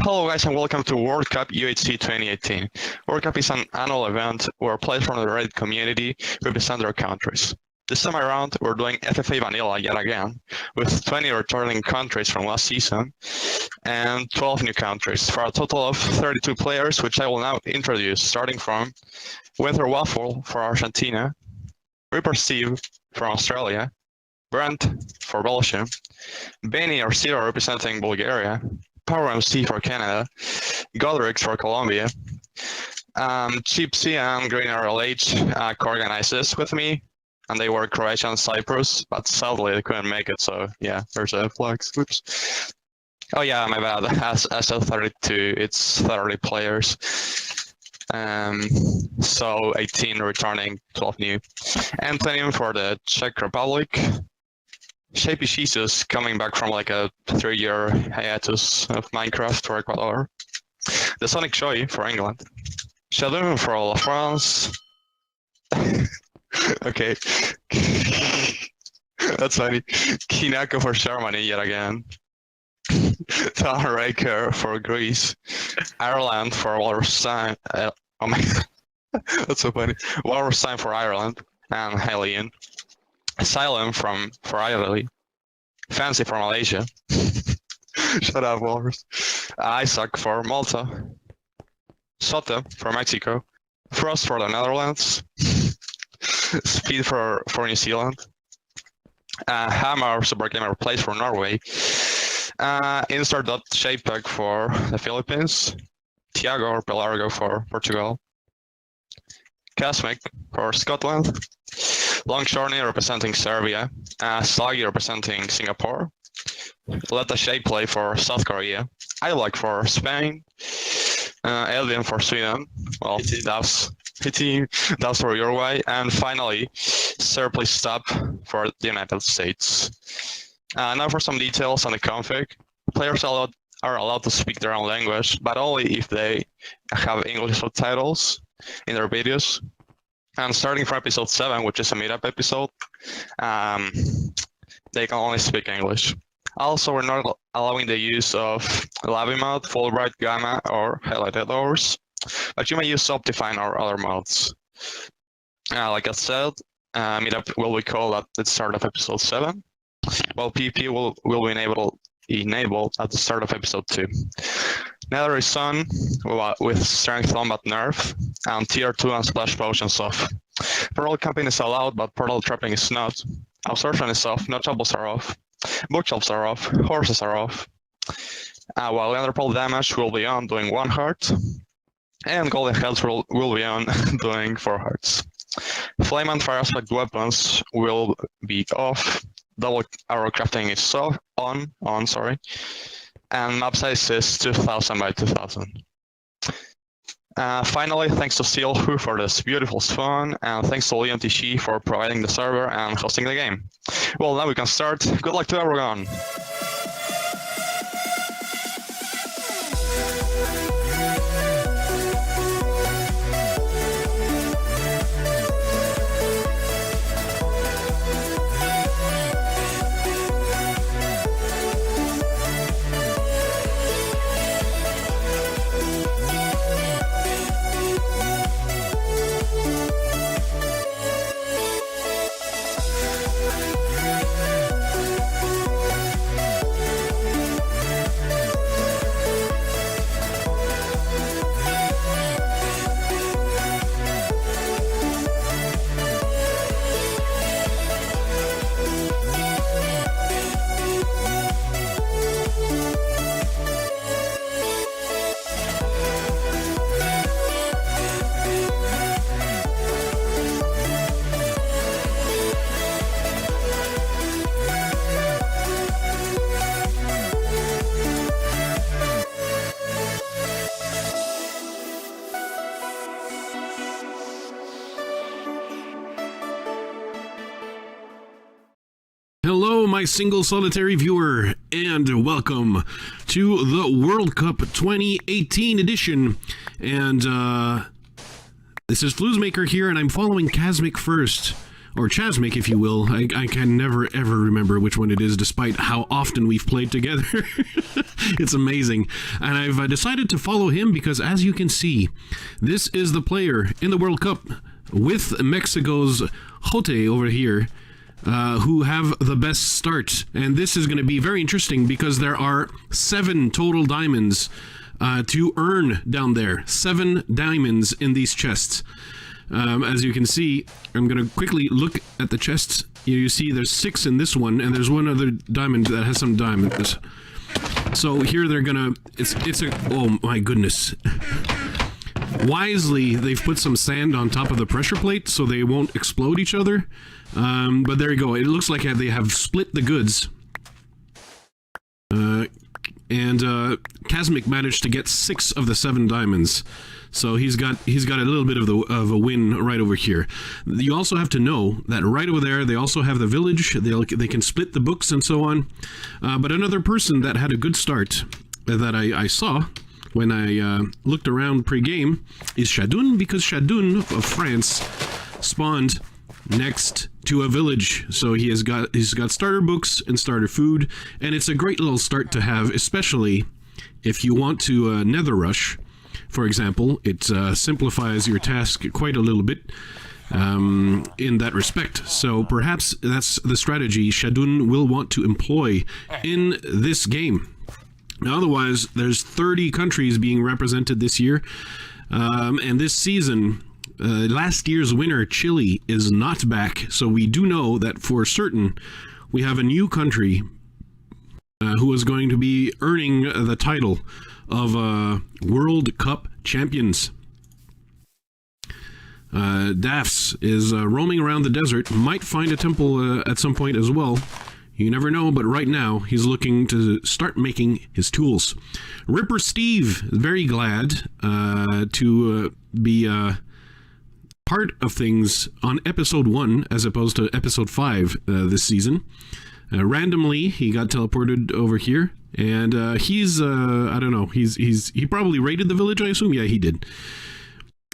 Hello guys and welcome to World Cup UHC 2018. World Cup is an annual event where players from the Reddit community represent their countries. This time around, we're doing FFA Vanilla yet again, with 20 returning countries from last season and 12 new countries, for a total of 32 players, which I will now introduce, starting from Winter Waffle for Argentina, Reaper Steve from Australia, Brent for Belgium, Benny or Silhou representing Bulgaria, Power MC for Canada, Godrix for Colombia, Chipzzy and GreenRLH co-organized this with me, and they were Croatia and Cyprus, but sadly they couldn't make it, so yeah, there's a flex. Oops. Oh yeah, my bad. As of 32, it's 30 players. So 18 returning, 12 new. Antonym for the Czech Republic. Shapey Jesus coming back from like a 3-year hiatus of Minecraft for Ecuador. The Sonic Joy for England. Shadow for La France. Okay. That's funny. Kinako for Germany yet again. Tom Raker for Greece. Ireland for Wallerstein. Oh my god. That's so funny. Wallerstein for Ireland. And Helene. Asylum for Italy. Fancy for Malaysia. Shut up, Walrus. Isaac for Malta. Soto for Mexico. Frost for the Netherlands. Speed for New Zealand. Hammer Super Gamer Plays for Norway. Insert.jpg for the Philippines. Tiago or Pelargo for Portugal. Casmic for Scotland. Longshorening representing Serbia. Sluggy representing Singapore. Let the Shape play for South Korea. I like for Spain. Elvin for Sweden. Well, Daffz for Uruguay. And finally, Surplus Stop for the United States. Now for some details on the config. Players are allowed to speak their own language, but only if they have English subtitles in their videos. And starting from episode 7, which is a meetup episode, they can only speak English. Also, we're not allowing the use of Lavi mode, Fulbright, Gamma, or Highlighted Ores, but you may use Optifine or other modes. Like I said, meetup will be called at the start of episode 7, while PP will be enabled at the start of episode 2. Nether is on with Strength Combat nerf, and Tier 2 and Splash Potions off. Portal camping is allowed, but portal trapping is not. Absorption is off, notables are off, bookshelves are off, horses are off. While Enderpearl damage will be on doing 1 heart, and Golden Heads will be on doing 4 hearts. Flame and Fire Aspect weapons will be off. Double arrow crafting is on, sorry. And map size is 2000 by 2000. Finally, thanks to Silhou for this beautiful spawn, and thanks to LeonTG for providing the server and hosting the game. Well, now we can start. Good luck to everyone! Hello, my single solitary viewer, and welcome to the World Cup 2018 edition. And this is Flouze Maker here, and I'm following Casmic first or Chazmic, if you will. I can never ever remember which one it is, despite how often we've played together. It's amazing. And I've decided to follow him because, as you can see, this is the player in the World Cup with Mexico's Jote over here, who have the best start. And this is going to be very interesting because there are 7 total diamonds to earn down there. 7 diamonds in these chests. As you can see, I'm going to quickly look at the chests. You see there's 6 in this one, and there's one other diamond that has some diamonds. So here they're gonna, it's a, oh my goodness. Wisely, they've put some sand on top of the pressure plate so they won't explode each other. But there you go. It looks like they have split the goods. And Kazmic managed to get 6 of the 7 diamonds. So he's got a little bit of a win right over here. You also have to know that right over there they also have the village. They can split the books and so on. But another person that had a good start that I saw when I looked around pre-game is Shadun, because Shadun of France spawned next to a village, so he's got starter books and starter food, and it's a great little start to have, especially if you want to nether rush, for example. It simplifies your task quite a little bit in that respect. So perhaps that's the strategy Shadun will want to employ in this game. Now, otherwise, there's 30 countries being represented this year, and this season, last year's winner, Chile, is not back. So we do know that for certain we have a new country who is going to be earning the title of World Cup champions. Daffz is roaming around the desert, might find a temple at some point as well. You never know, but right now he's looking to start making his tools. Ripper Steve is very glad to be part of things on episode 1 as opposed to episode 5 this season. Randomly, he got teleported over here, and he's I don't know. He probably raided the village, I assume. Yeah, he did.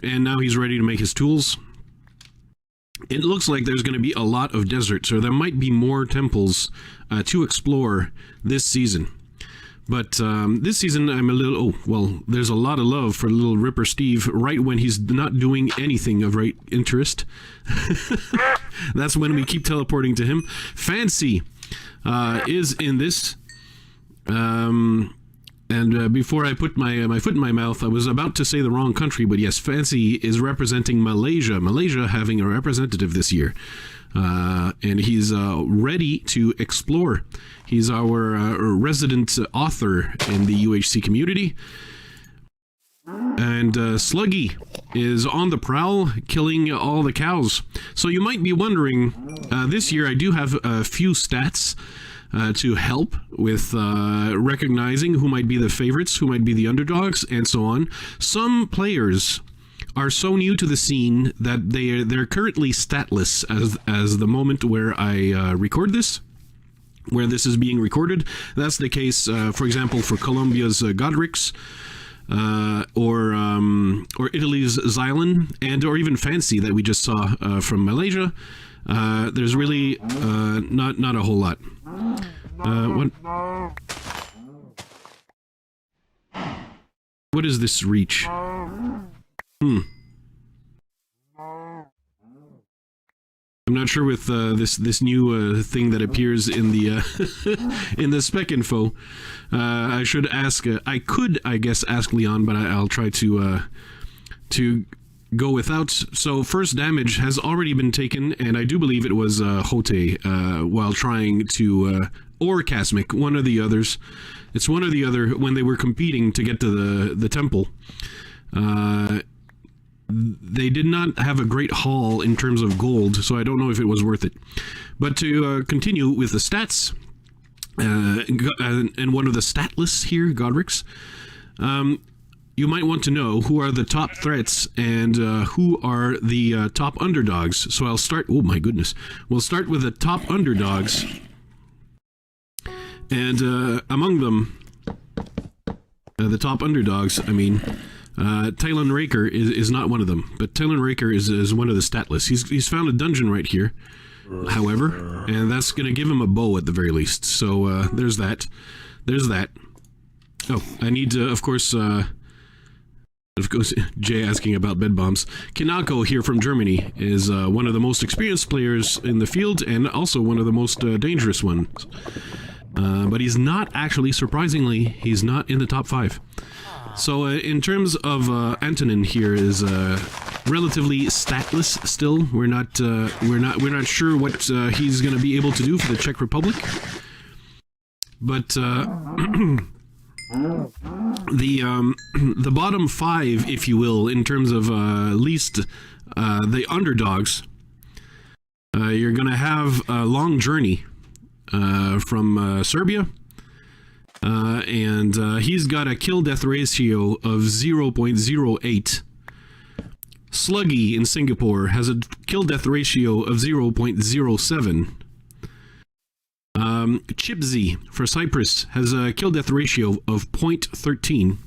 And now he's ready to make his tools. It looks like there's going to be a lot of desert, so there might be more temples to explore this season. But this season, I'm a little... Oh, well, there's a lot of love for little Ripper Steve right when he's not doing anything of right interest. That's when we keep teleporting to him. Fancy is in this. And before I put my foot in my mouth, I was about to say the wrong country, but yes, Fancy is representing Malaysia. Malaysia having a representative this year. And he's ready to explore. He's our resident author in the UHC community. And Sluggy is on the prowl, killing all the cows. So you might be wondering, this year I do have a few stats to help with recognizing who might be the favorites, who might be the underdogs, and so on. Some players are so new to the scene that they're currently statless as the moment where I record this, where this is being recorded. That's the case, for example, for Colombia's Godrix, or Italy's Xylan, and or even Fancy that we just saw from Malaysia. There's really not a whole lot. What is this reach? I'm not sure with this new thing that appears in the in the spec info. I should ask. I could, I guess, ask Leon, but I'll try to go without. So first damage has already been taken, and I do believe it was Jote while trying to or Kazmic, one of the others. It's one or the other when they were competing to get to the temple. They did not have a great haul in terms of gold, so I don't know if it was worth it. But to continue with the stats, and one of the stat lists here, Godrix, you might want to know who are the top threats and who are the top underdogs. So I'll start... Oh my goodness. We'll start with the top underdogs. And among them, the top underdogs, I mean... Talon Raker is not one of them, but Talon Raker is one of the stat lists. He's found a dungeon right here, however, and that's going to give him a bow at the very least. So there's that. There's that. Oh, I need to, of course, Jay asking about bed bombs. Kinako here from Germany is one of the most experienced players in the field and also one of the most dangerous ones. But he's not actually, surprisingly, he's not in the top 5. So in terms of Antonin here is relatively statless still. We're not sure what he's going to be able to do for the Czech Republic. But the bottom 5, if you will, in terms of least the underdogs, you're going to have a Long Journey from Serbia. And he's got a kill-death ratio of 0.08. Sluggy in Singapore has a kill-death ratio of 0.07. Chipzzy for Cyprus has a kill-death ratio of 0.13.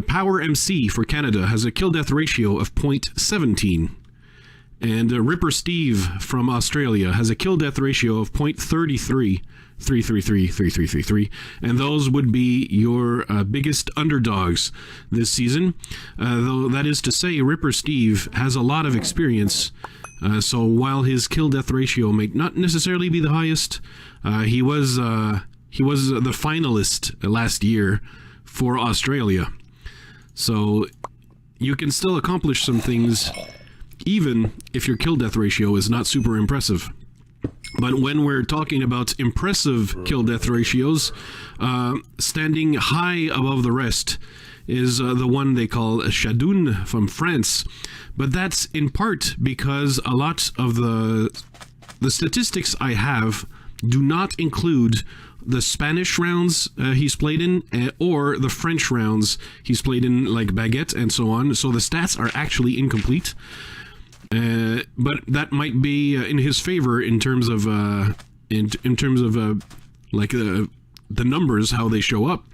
Power MC for Canada has a kill-death ratio of 0.17. And Ripper Steve from Australia has a kill-death ratio of 0.33. 333, and those would be your biggest underdogs this season. Though that is to say, Ripper Steve has a lot of experience, so while his kill-death ratio may not necessarily be the highest, he was the finalist last year for Australia. So you can still accomplish some things, even if your kill-death ratio is not super impressive. But when we're talking about impressive kill-death ratios, standing high above the rest is the one they call Shadoun from France. But that's in part because a lot of the statistics I have do not include the Spanish rounds he's played in, or the French rounds he's played in, like Baguette and so on. So the stats are actually incomplete. But that might be in his favor in terms of like the numbers, how they show up,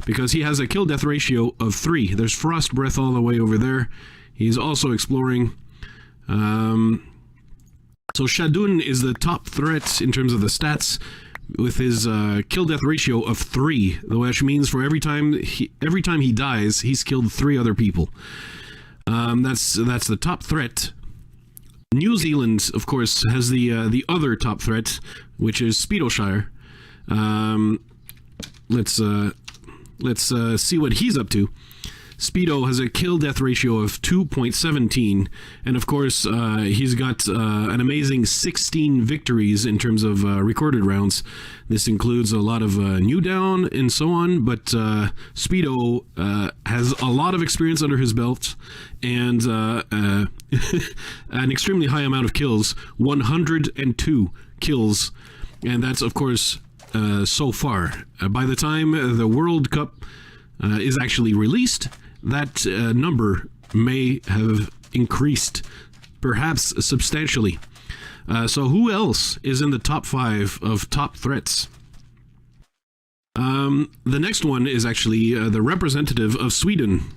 because he has a kill-death ratio of 3. There's Frostbreath all the way over there. He's also exploring. So Shadoun is the top threat in terms of the stats, with his kill-death ratio of 3, which means for every time he dies, he's killed 3 other people. That's the top threat. New Zealand, of course, has the other top threat, which is Speedoshire. Let's see what he's up to. Speedo has a kill-death ratio of 2.17, and of course, he's got an amazing 16 victories in terms of recorded rounds. This includes a lot of new down and so on, but Speedo has a lot of experience under his belt, and an extremely high amount of kills, 102 kills, and that's, of course, so far. By the time the World Cup is actually released, that number may have increased, perhaps substantially. So who else is in the top 5 of top threats? The next one is actually the representative of Sweden,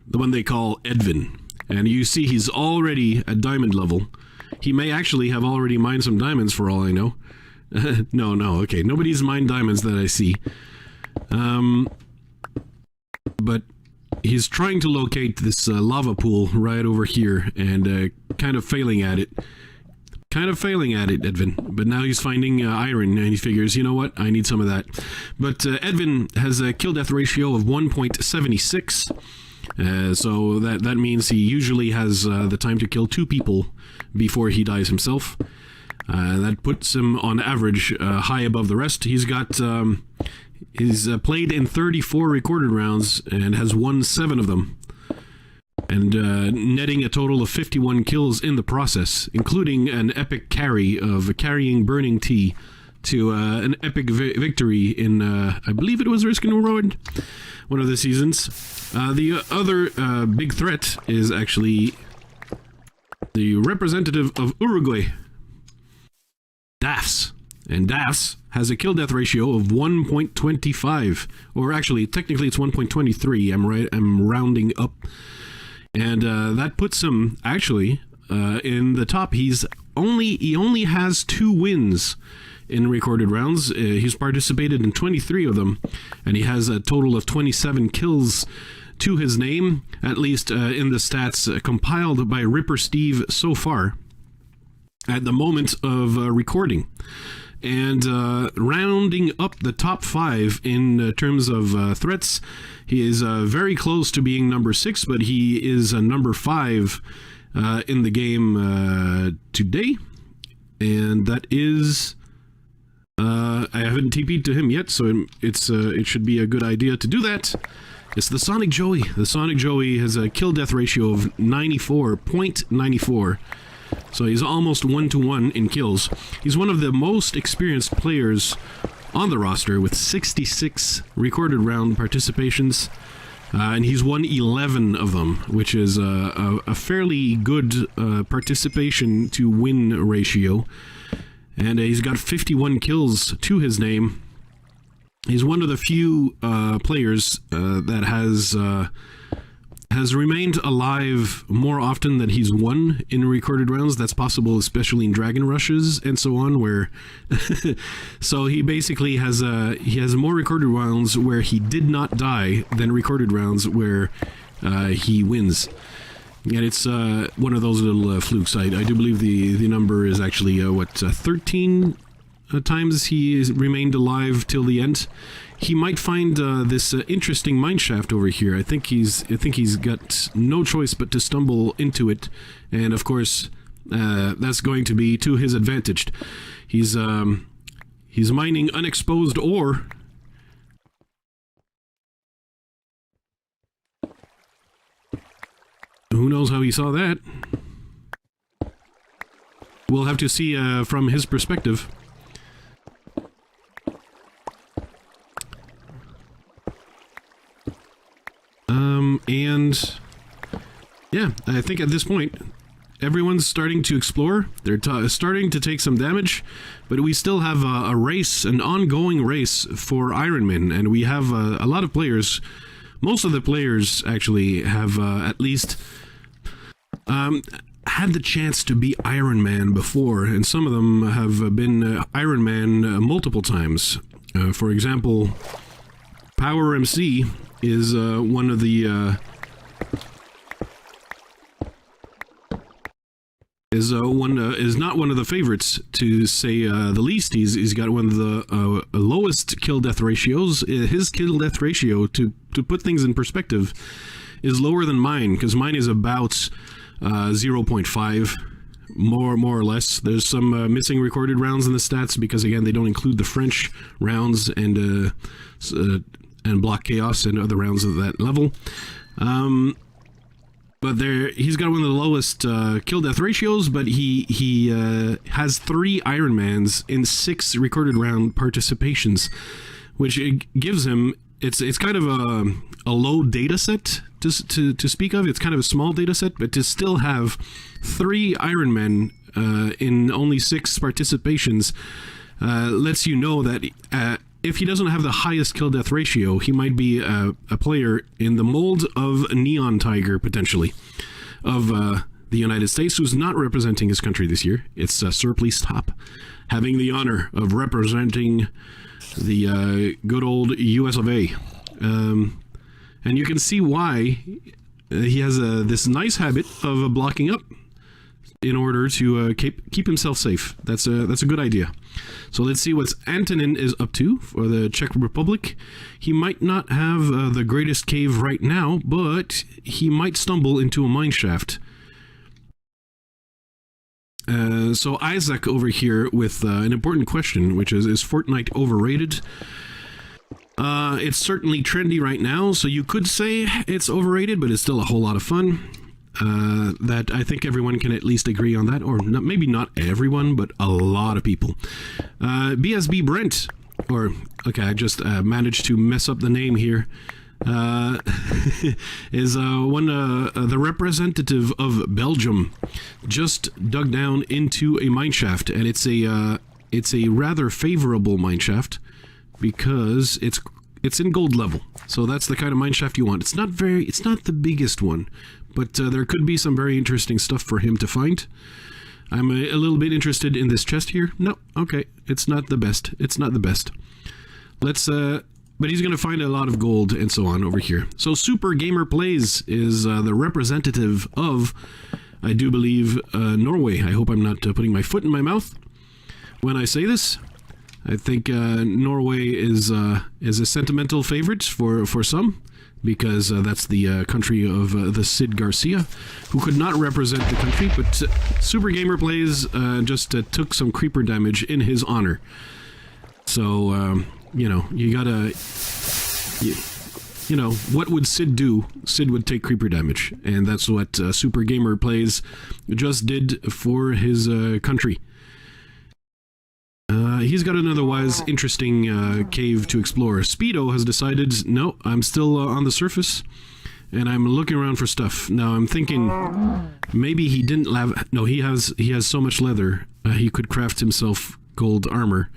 the one they call Edvin. And you see he's already at diamond level. He may actually have already mined some diamonds for all I know. No, okay. Nobody's mined diamonds that I see. But he's trying to locate this lava pool right over here, and kind of failing at it. Edvin. But now he's finding iron, and he figures, you know what, I need some of that. But Edvin has a kill-death ratio of 1.76. So that means he usually has the time to kill 2 people before he dies himself. That puts him on average high above the rest. He's got he's played in 34 recorded rounds and has won 7 of them, and netting a total of 51 kills in the process, including an epic carry of carrying Burning Tea to an epic victory in I believe it was Risk and Reward, one of the seasons. The other big threat is actually the representative of Uruguay, Daffz And Daffz has a kill-death ratio of 1.25. Or actually, technically it's 1.23. I'm rounding up. And that puts him, actually, in the top. He only has 2 wins in recorded rounds. He's participated in 23 of them, and he has a total of 27 kills to his name, at least in the stats compiled by Ripper Steve so far at the moment of recording. And rounding up the top 5 in terms of threats, he is very close to being number 6, but he is number 5 in the game today. And that is... I haven't TP'd to him yet, so it should be a good idea to do that. It's the Sonic Joey. The Sonic Joey has a kill-death ratio of 94.94. So he's almost 1-to-1 in kills. He's one of the most experienced players on the roster with 66 recorded round participations. And he's won 11 of them, which is a fairly good participation to win ratio. And he's got 51 kills to his name. He's one of the few players that has remained alive more often than he's won in recorded rounds. That's possible, especially in Dragon Rushes and so on, where so he basically has more recorded rounds where he did not die than recorded rounds where he wins. And it's one of those little flukes. I do believe the number is actually 13 times he has remained alive till the end. He might find this interesting mineshaft over here. I think he's got no choice but to stumble into it, and of course that's going to be to his advantage. He's mining unexposed ore. Who knows how he saw that? We'll have to see from his perspective. And yeah, I think at this point everyone's starting to explore. They're starting to take some damage, but we still have a race, an ongoing race for Ironman, and we have a lot of players. Most of the players actually have at least had the chance to be Ironman before, and some of them have been Ironman multiple times. For example, Power MC is one of the is not one of the favorites, to say the least. He's got one of the lowest kill death ratios. His kill death ratio, to put things in perspective, is lower than mine, because mine is about 0.5, more or less. There's some missing recorded rounds in the stats because, again, they don't include the French rounds and Block Chaos and other rounds of that level. But he's got one of the lowest kill death ratios, but he has 3 Ironmans in 6 recorded round participations, which it gives him. It's kind of a low data set to speak of. It's kind of a small data set, but to still have 3 Ironmen in only 6 participations lets you know that if he doesn't have the highest kill death ratio, he might be a player in the mold of Neon Tiger, potentially, of the United States, who's not representing his country this year. It's Sir Please Stop, having the honor of representing the good old US of A. And you can see why he has this nice habit of blocking up in order to keep himself safe. That's a good idea. So let's see what Antonin is up to for the Czech Republic. He might not have the greatest cave right now, but he might stumble into a mineshaft. So Isaac over here with an important question, which is Fortnite overrated? It's certainly trendy right now, so you could say it's overrated, but it's still a whole lot of fun. That I think everyone can at least agree on that, or not, maybe not everyone, but a lot of people. BSB Brent, or okay, I just managed to mess up the name here, is the representative of Belgium. Just dug down into a mineshaft, and it's it's a rather favorable mineshaft because it's in gold level. So that's the kind of mineshaft you want. It's not the biggest one, but there could be some very interesting stuff for him to find. I'm a little bit interested in this chest here. No, okay, it's not the best. It's not the best. But he's going to find a lot of gold and so on over here. So Super Gamer Plays is the representative of, I do believe, Norway. I hope I'm not putting my foot in my mouth when I say this. I think Norway is a sentimental favorite for some, because that's the country of the SidGarcia, who could not represent the country, but Super Gamer Plays just took some creeper damage in his honor. So, you know, you gotta... You know, what would Sid do? Sid would take creeper damage, and that's what Super Gamer Plays just did for his country. He's got an otherwise interesting cave to explore. Speedo has decided, no, I'm still on the surface, and I'm looking around for stuff. Now I'm thinking maybe he didn't have... No, he has so much leather, he could craft himself gold armor.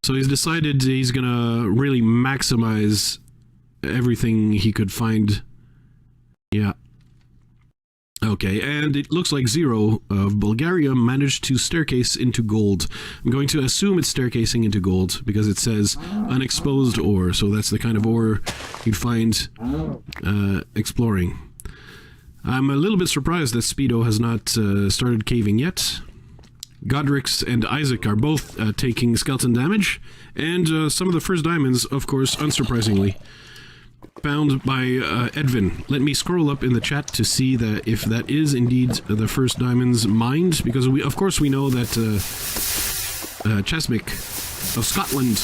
So he's decided he's gonna really maximize everything he could find. Yeah. Okay, and it looks like Zero of Bulgaria managed to staircase into gold. I'm going to assume it's staircasing into gold because it says unexposed ore, so that's the kind of ore you'd find exploring. I'm a little bit surprised that Speedo has not started caving yet. Godrix and Isaac are both taking skeleton damage, and some of the first diamonds, of course, unsurprisingly, found by Edvin. Let me scroll up in the chat to see that if that is indeed the first diamonds mined, because we, of course, we know that Chasmic of Scotland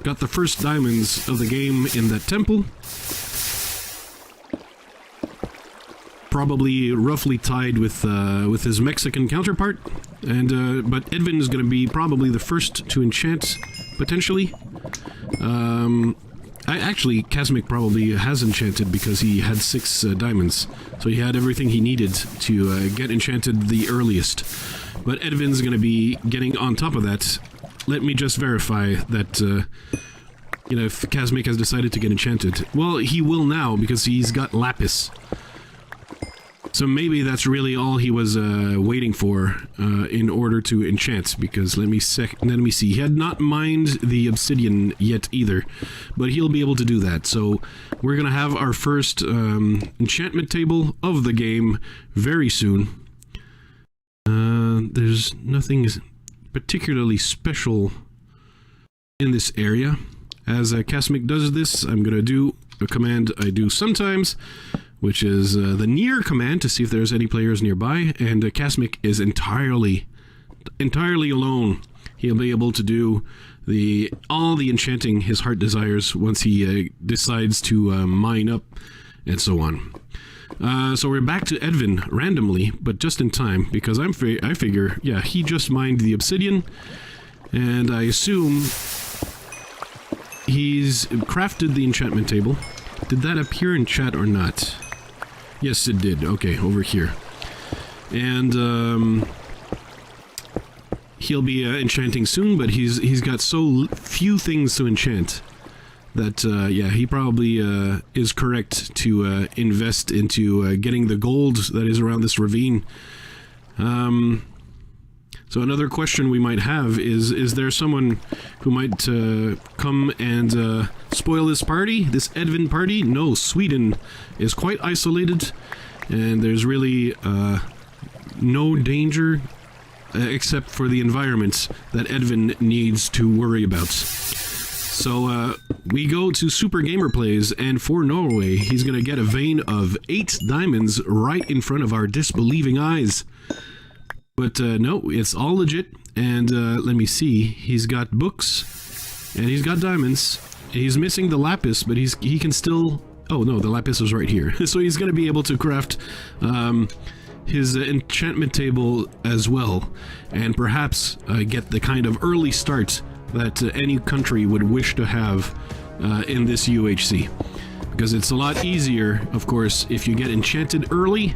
got the first diamonds of the game in that temple. Probably roughly tied with his Mexican counterpart, and but Edvin is going to be probably the first to enchant, potentially. Actually, Kazmic probably has enchanted because he had 6 diamonds, so he had everything he needed to get enchanted the earliest. But Edvin's going to be getting on top of that. Let me just verify that, you know, if Kazmic has decided to get enchanted. Well, he will now because he's got Lapis. So maybe that's really all he was waiting for in order to enchant, because let me see, he had not mined the obsidian yet either, but he'll be able to do that. So we're gonna have our first enchantment table of the game very soon. There's nothing particularly special in this area. As Kasmic does this, I'm gonna do a command I do sometimes, which is the near command to see if there's any players nearby, and Kasmic is entirely alone. He'll be able to do all the enchanting his heart desires once he decides to mine up, and so on. So we're back to Edvin randomly, but just in time, because I figure, yeah, he just mined the obsidian, and I assume he's crafted the enchantment table. Did that appear in chat or not? Yes, it did. Okay, over here. And he'll be enchanting soon, but he's got so few things to enchant that yeah, he probably is correct to invest into getting the gold that is around this ravine. So another question we might have is there someone who might come and spoil this party, this Edvin party? No, Sweden is quite isolated, and there's really no danger except for the environment that Edvin needs to worry about. So we go to Super Gamer Plays, and for Norway, he's going to get a vein of 8 diamonds right in front of our disbelieving eyes. But no, it's all legit, and let me see, he's got books, and he's got diamonds. He's missing the lapis, but he can still... Oh no, the lapis was right here. So he's going to be able to craft his enchantment table as well, and perhaps get the kind of early start that any country would wish to have in this UHC. Because it's a lot easier, of course, if you get enchanted early,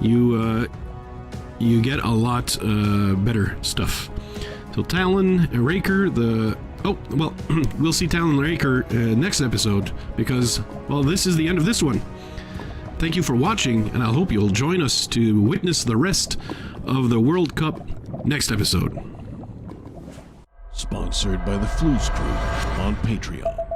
you get a lot better stuff. So Talon, Raker, we'll see Talon and Raker next episode because, well, this is the end of this one. Thank you for watching, and I hope you'll join us to witness the rest of the World Cup next episode. Sponsored by the Flouze crew on Patreon.